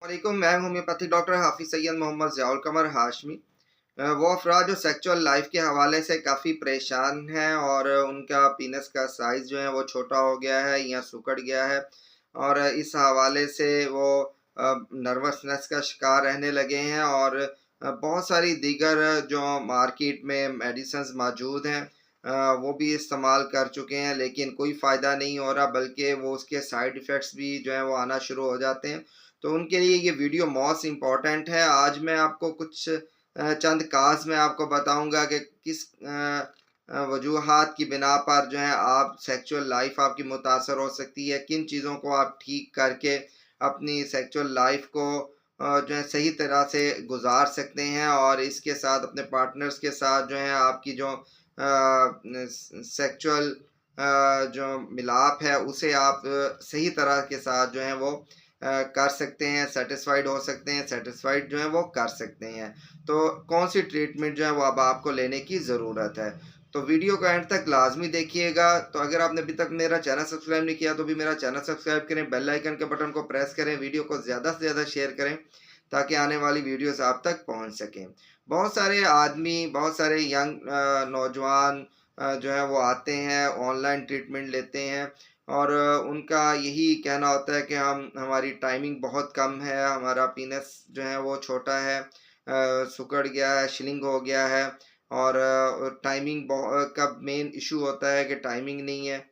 वालेकुम, मैं homeopathic doctor हाफिज़ सैयद मोहम्मद ज़ियाउल कमर हाशमी। वो अफ़राद जो सेक्सुअल लाइफ़ के हवाले से काफ़ी परेशान हैं और उनका पीनस का साइज़ जो है वो छोटा हो गया है या सिकुड़ गया है और इस हवाले से वो नर्वसनेस का शिकार रहने लगे हैं और बहुत सारी दीगर जो मार्केट में मेडिसिन्स मौजूद हैं वो भी इस्तेमाल कर चुके हैं, लेकिन कोई फ़ायदा नहीं हो रहा, बल्कि वो उसके साइड इफ़ेक्ट्स भी जो हैं वो आना शुरू हो जाते हैं। तो उनके लिए ये वीडियो मोस्ट इम्पॉर्टेंट है। आज मैं आपको कुछ चंद काज़ मैं आपको बताऊँगा कि किस वजूहात की बिना पर जो है आप सेक्सुअल लाइफ़ आपकी मुतासर हो सकती है। किन चीज़ों को आप ठीक करके अपनी सेक्सुअल लाइफ़ को जो है सही तरह से गुज़ार सकते हैं और इसके साथ अपने पार्टनर्स के साथ जो है आपकी जो सेक्सुअल जो मिलाप है उसे आप सही तरह के साथ जो है वो कर सकते हैं, सैटिस्फाइड हो सकते हैं, सैटिस्फाइड जो है वो कर सकते हैं। तो कौन-सी ट्रीटमेंट जो है वो अब आपको लेने की ज़रूरत है। तो वीडियो को एंड तक लाज़मी देखिएगा। तो अगर आपने अभी तक मेरा चैनल सब्सक्राइब नहीं किया तो भी मेरा चैनल सब्सक्राइब करें, बेल आइकन के बटन को प्रेस करें, वीडियो को ज़्यादा से ज़्यादा शेयर करें ताकि आने वाली वीडियोज़ आप तक पहुँच सकें। बहुत सारे आदमी, बहुत सारे यंग नौजवान जो है वो आते हैं, ऑनलाइन ट्रीटमेंट लेते हैं और उनका यही कहना होता है कि हम हमारी टाइमिंग बहुत कम है, हमारा पीनस जो है वो छोटा है, सिकुड़ गया है, श्रिंक हो गया है और टाइमिंग का मेन इश्यू होता है कि टाइमिंग नहीं है।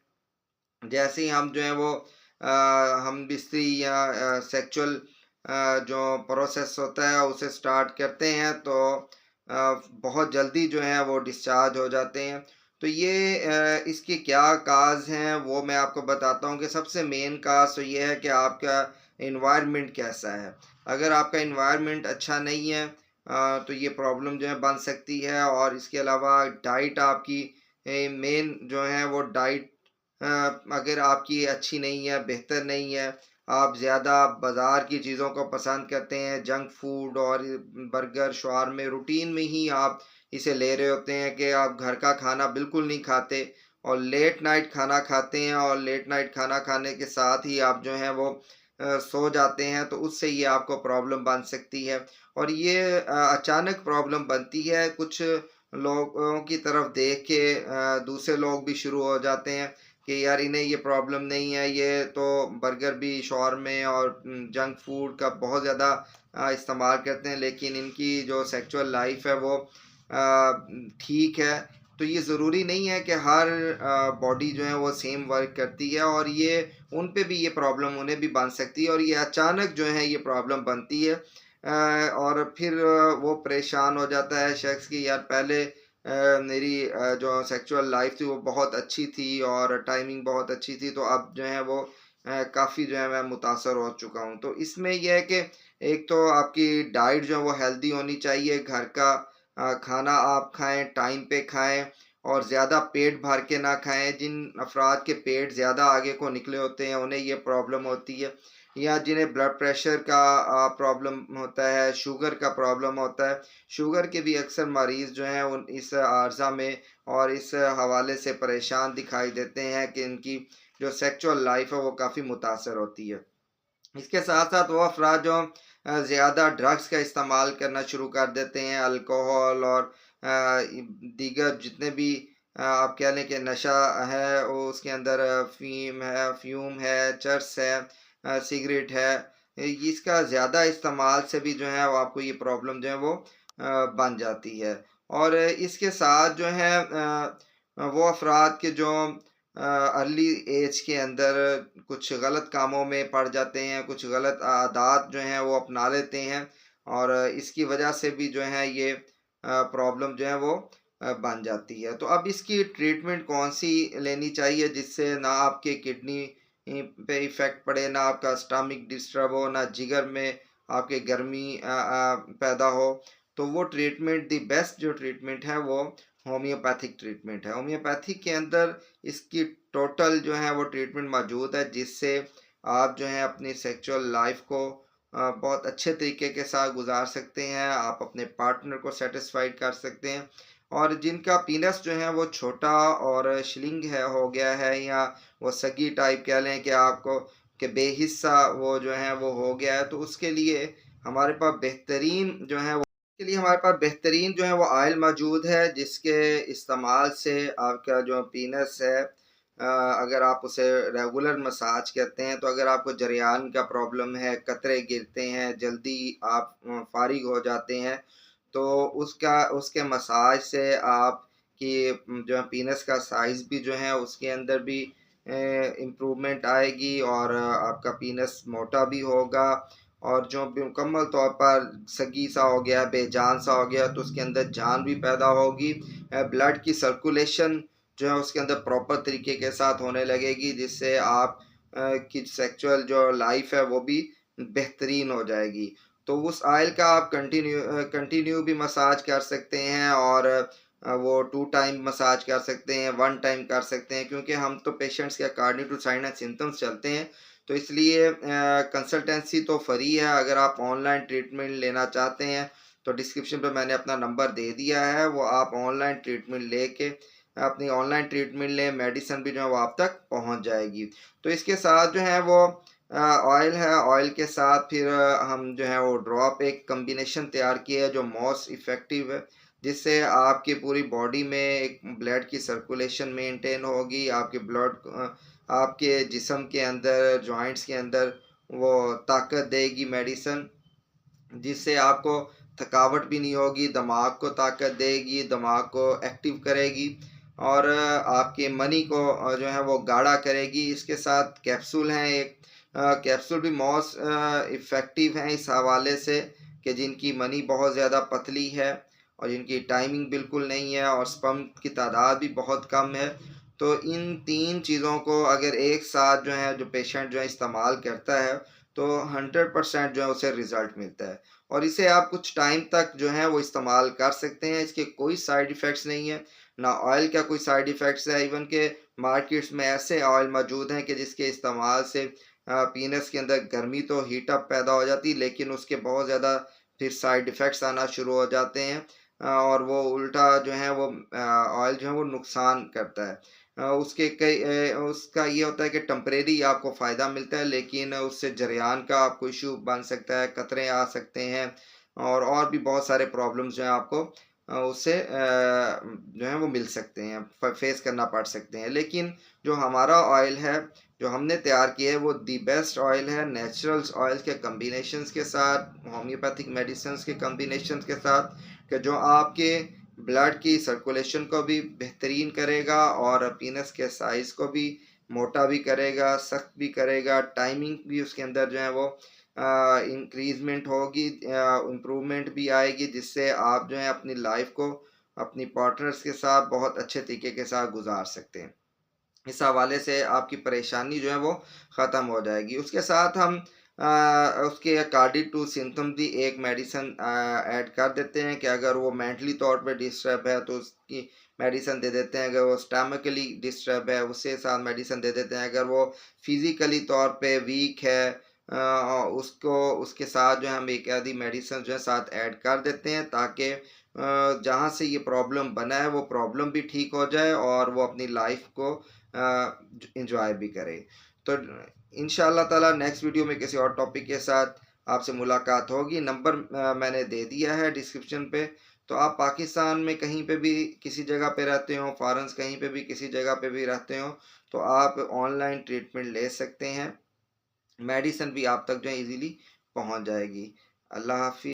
जैसे ही हम जो है वो हम बिस्तरी या सेक्सुअल जो प्रोसेस होता है उसे स्टार्ट करते हैं तो बहुत जल्दी जो है वो डिस्चार्ज हो जाते हैं। तो ये इसके क्या काज़ हैं वो मैं आपको बताता हूँ कि सबसे मेन काज़ तो ये है कि आपका एनवायरनमेंट कैसा है। अगर आपका एनवायरनमेंट अच्छा नहीं है तो ये प्रॉब्लम जो है बन सकती है और इसके अलावा डाइट आपकी मेन जो है वो डाइट अ, अगर आपकी अच्छी नहीं है, बेहतर नहीं है, आप ज़्यादा बाज़ार की चीज़ों को पसंद करते हैं, जंक फूड और बर्गर, शवारमे रूटीन में ही आप इसे ले रहे होते हैं कि आप घर का खाना बिल्कुल नहीं खाते और लेट नाइट खाना खाते हैं और लेट नाइट खाना खाने के साथ ही आप जो हैं वो सो जाते हैं, तो उससे ये आपको प्रॉब्लम बन सकती है और ये अचानक प्रॉब्लम बनती है। कुछ लोगों की तरफ देख के दूसरे लोग भी शुरू हो जाते हैं कि यार इन्हें ये प्रॉब्लम नहीं है, ये तो बर्गर भी शॉर्मे और जंक फूड का बहुत ज़्यादा इस्तेमाल करते हैं, लेकिन इनकी जो सेक्सुअल लाइफ है वो ठीक है। तो ये ज़रूरी नहीं है कि हर बॉडी जो है वो सेम वर्क करती है और ये उन पे भी ये प्रॉब्लम उन्हें भी बन सकती है और ये अचानक जो है ये प्रॉब्लम बनती है। और फिर वो परेशान हो जाता है शख्स कि यार पहले मेरी जो सेक्सुअल लाइफ थी वो बहुत अच्छी थी और टाइमिंग बहुत अच्छी थी, तो अब जो है वो काफ़ी जो है मैं मुतासर हो चुका हूँ। तो इसमें ये है कि एक तो आपकी डाइट जो है वो हेल्दी होनी चाहिए, घर का खाना आप खाएँ, टाइम पे खाएँ और ज़्यादा पेट भर के ना खाएँ। जिन अफ़राद के पेट ज़्यादा आगे को निकले होते हैं, उन्हें ये प्रॉब्लम होती है या जिन्हें ब्लड प्रेशर का प्रॉब्लम होता है, शुगर का प्रॉब्लम होता है। शुगर के भी अक्सर मरीज़ जो हैं उन इस अर्ज़ा में और इस हवाले से परेशान दिखाई देते हैं कि इनकी जो सेक्सुअल लाइफ़ है वो काफ़ी मुतासर होती है। इसके साथ-साथ वो अफ़राद जो ज़्यादा ड्रग्स का इस्तेमाल करना शुरू कर देते हैं, अल्कोहल और दीगर जितने भी आप कह लें कि नशा है, वो उसके अंदर फ्यूम है, चरस है, सिगरेट है। इसका ज़्यादा इस्तेमाल से भी जो है वो आपको ये प्रॉब्लम जो है वो बन जाती है। और इसके साथ जो है वो अफ़राद के जो अर्ली एज के अंदर कुछ गलत कामों में पड़ जाते हैं, कुछ गलत आदात जो हैं वो अपना लेते हैं और इसकी वजह से भी जो है ये प्रॉब्लम जो है वो बन जाती है। तो अब इसकी ट्रीटमेंट कौन-सी लेनी चाहिए जिससे ना आपके किडनी पे इफ़ेक्ट पड़े, ना आपका स्टमक डिस्टर्ब हो, ना जिगर में आपके गर्मी पैदा हो। तो वो ट्रीटमेंट द बेस्ट जो ट्रीटमेंट है वो होम्योपैथिक ट्रीटमेंट है। होम्योपैथिक के अंदर इसकी टोटल जो है वो ट्रीटमेंट मौजूद है जिससे आप जो है अपनी सेक्सुअल लाइफ को बहुत अच्छे तरीके के साथ गुजार सकते हैं, आप अपने पार्टनर को सेटिस्फाइड कर सकते हैं और जिनका पीनस जो है वो छोटा और श्रिंक है हो गया है या वो सगी टाइप कह लें कि आपको कि बेहिस्सा वो जो है वो हो गया है, तो उसके लिए हमारे पास बेहतरीन जो है वो के लिए हमारे पास बेहतरीन जो है वो ऑयल मौजूद है, जिसके इस्तेमाल से आपका जो पीनस है, अगर आप उसे रेगुलर मसाज करते हैं, तो अगर आपको जरियान का प्रॉब्लम है, कतरे गिरते हैं, जल्दी आप फारिग हो जाते हैं, तो उसके मसाज से आपकी जो है पीनस का साइज़ भी जो है उसके अंदर भी इम्प्रूवमेंट आएगी, और आपका पीनस मोटा भी होगा, और जो भी मुकम्मल तौर पर सगी सा हो गया, बेजान सा हो गया, तो उसके अंदर जान भी पैदा होगी। ब्लड की सर्कुलेशन जो है उसके अंदर प्रॉपर तरीके के साथ होने लगेगी, जिससे आप की सेक्सुअल जो लाइफ है वो भी बेहतरीन हो जाएगी। तो उस ऑयल का आप कंटिन्यू भी मसाज कर सकते हैं, और वो 2 टाइम मसाज कर सकते हैं, 1 टाइम कर सकते हैं, क्योंकि हम तो पेशेंट्स के according to sign and symptoms चलते हैं। तो इसलिए कंसल्टेंसी तो फ्री है। अगर आप ऑनलाइन ट्रीटमेंट लेना चाहते हैं, तो डिस्क्रिप्शन पे मैंने अपना नंबर दे दिया है, वो आप ऑनलाइन ट्रीटमेंट लेके अपनी ऑनलाइन ट्रीटमेंट लें, मेडिसिन भी जो है वो आप तक पहुँच जाएगी। तो इसके साथ जो है वो ऑयल है, ऑयल के साथ फिर हम जो है वो ड्रॉप एक कॉम्बिनेशन तैयार किया है जो मोस्ट इफ़ेक्टिव है, जिससे आपकी पूरी बॉडी में एक ब्लड की सर्कुलेशन मेंटेन होगी, आपके आपके जिस्म के अंदर, जॉइंट्स के अंदर वो ताकत देगी मेडिसिन, जिससे आपको थकावट भी नहीं होगी, दिमाग को ताकत देगी, दिमाग को एक्टिव करेगी, और आपके मनी को जो है वो गाढ़ा करेगी। इसके साथ कैप्सूल हैं एक, कैप्सूल भी मोस्ट इफ़ेक्टिव हैं इस हवाले से कि जिनकी मनी बहुत ज़्यादा पतली है, और जिनकी टाइमिंग बिल्कुल नहीं है, और स्पर्म की तादाद भी बहुत कम है। तो इन 3 चीज़ों को अगर एक साथ जो है जो पेशेंट जो है इस्तेमाल करता है, तो 100% जो है उसे रिज़ल्ट मिलता है, और इसे आप कुछ टाइम तक जो है वो इस्तेमाल कर सकते हैं। इसके कोई साइड इफ़ेक्ट्स नहीं है, ना ऑयल का कोई साइड इफ़ेक्ट्स है। इवन के मार्केट्स में ऐसे ऑयल मौजूद हैं कि जिसके इस्तेमाल से पीनस के अंदर गर्मी तो हीट अप पैदा हो जाती है, लेकिन उसके बहुत ज़्यादा फिर साइड इफ़ेक्ट्स आना शुरू हो जाते हैं, और वो उल्टा जो है वो ऑयल जो है वो नुकसान करता है। उसका ये होता है कि टेम्परेरी आपको फ़ायदा मिलता है, लेकिन उससे जरियान का आपको इश्यू बन सकता है, कतरे आ सकते हैं, और भी बहुत सारे प्रॉब्लम्स जो हैं आपको उससे जो है वो मिल सकते हैं, फेस करना पड़ सकते हैं। लेकिन जो हमारा ऑयल है, जो हमने तैयार किया है, वो दी बेस्ट ऑयल है, नेचुरल्स ऑयल के कम्बिनेशंस के साथ, होम्योपैथिक मेडिसिन्स के कम्बिनेशंस के साथ, कि जो आपके ब्लड की सर्कुलेशन को भी बेहतरीन करेगा, और पीनस के साइज़ को भी मोटा भी करेगा, सख्त भी करेगा, टाइमिंग भी उसके अंदर जो है वो इंक्रीज़मेंट होगी, इम्प्रूवमेंट भी आएगी, जिससे आप जो है अपनी लाइफ को अपनी पार्टनर्स के साथ बहुत अच्छे तरीके के साथ गुजार सकते हैं। इस हवाले से आपकी परेशानी जो है वो ख़त्म हो जाएगी। उसके साथ हम उसके अकॉर्डिंग टू सिम्पटम भी एक मेडिसिन ऐड कर देते हैं, कि अगर वो मेंटली तौर पे डिस्टर्ब है, तो उसकी मेडिसिन दे देते हैं। अगर वो स्टमकली डिस्टर्ब है, उसके साथ मेडिसिन दे देते हैं। अगर वो फिज़िकली तौर पे वीक है, उसको उसके साथ जो है हम एक आधी मेडिसिन जो है साथ ऐड कर देते हैं, ताकि जहाँ से ये प्रॉब्लम बना है वो प्रॉब्लम भी ठीक हो जाए, और वो अपनी लाइफ को एंजॉय भी करे। तो इंशाअल्लाह ताला नेक्स्ट वीडियो में किसी और टॉपिक के साथ आपसे मुलाकात होगी। नंबर मैंने दे दिया है डिस्क्रिप्शन पे। तो आप पाकिस्तान में कहीं पे भी किसी जगह पे रहते हो, फॉरेन कहीं पे भी किसी जगह पे भी रहते हो, तो आप ऑनलाइन ट्रीटमेंट ले सकते हैं। मेडिसिन भी आप तक जो है ईज़िली पहुँच जाएगी। अल्लाह हाफ़िज़।